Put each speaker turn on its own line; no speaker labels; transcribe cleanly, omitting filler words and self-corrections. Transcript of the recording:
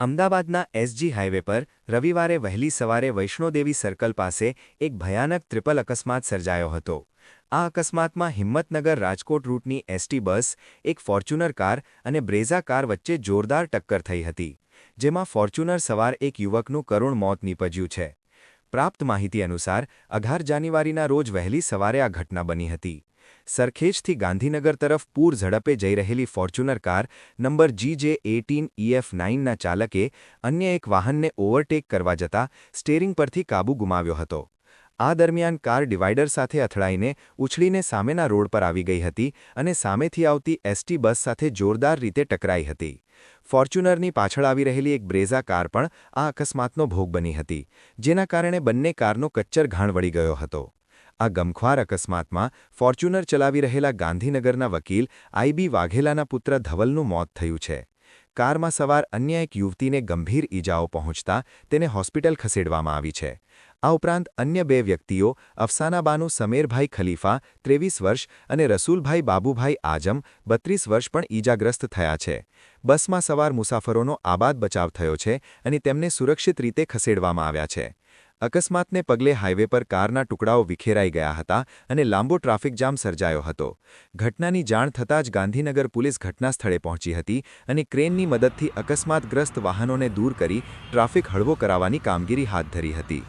અમદાવાદના SG highway પર રવિવારે વહેલી સવારે વૈષ્ણોદેવી સર્કલ પાસે એક ભયાનક ટ્રિપલ અકસ્માત સર્જાયો હતો. આ અકસ્માતમાં હિંમતનગર રાજકોટ રૂટની એસટી બસ, એક ફોર્ચ્યુનર કાર અને બ્રેઝા કાર વચ્ચે જોરદાર ટક્કર થઈ હતી, જેમાં ફોર્ચ્યુનર સવાર એક યુવકનું કરુણ મોત નીપજ્યું છે. પ્રાપ્ત માહિતી અનુસાર 18 જાન્યુઆરીના રોજ વહેલી સવારે આ ઘટના બની હતી. સરખેજથી ગાંધીનગર તરફ પૂર ઝડપે જઈ રહેલી ફોર્ચ્યુનર કાર નંબર GJ18EF9ના ચાલકે અન્ય એક વાહનને ઓવરટેક કરવા જતાં સ્ટીયરિંગ પરથી કાબૂ ગુમાવ્યો હતો. આ દરમિયાન કાર ડિવાઇડર સાથે અથડાઈને ઉછળીને સામેના રોડ પર આવી ગઈ હતી અને સામેથી આવતી એસટી બસ સાથે જોરદાર રીતે ટકરાઈ હતી. ફોર્ચ્યુનરની પાછળ આવી રહેલી એક બ્રેઝા કાર પણ આ અકસ્માતનો ભોગ બની હતી, જેના કારણે બંને કારનો કચ્ચર ઘાણ વળી ગયો હતો. આ ગમખ્વાર અકસ્માતમાં ફોર્ચ્યુનર ચલાવી રહેલા ગાંધીનગરના વકીલ IB વાઘેલાના પુત્ર ધવલનું મોત થયું છે. કારમાં સવાર અન્ય એક યુવતીને ગંભીર ઈજાઓ પહોંચતા તેને હોસ્પિટલ ખસેડવામાં આવી છે. આ ઉપરાંત અન્ય બે વ્યક્તિઓ અફસાનાબાનુ સમેરભાઈ ખલીફા 23 વર્ષ અને રસૂલભાઈ બાબુભાઈ આજમ 32 વર્ષ પણ ઈજાગ્રસ્ત થયા છે. બસમાં સવાર મુસાફરોનો આબાદ બચાવ થયો છે અને તેમને સુરક્ષિત રીતે ખસેડવામાં આવ્યા છે. અકસ્માતને પગલે હાઈવે પર કારના ટુકડાઓ વિખેરાઈ ગયા હતા અને લાંબો ટ્રાફિક જામ સર્જાયો હતો. ઘટનાની જાણ થતાં જ ગાંધીનગર પોલીસ ઘટનાસ્થળે પહોંચી હતી અને ક્રેનની મદદથી અકસ્માતગ્રસ્ત વાહનોને દૂર કરી ટ્રાફિક હળવો કરાવવાની કામગીરી હાથ ધરી હતી.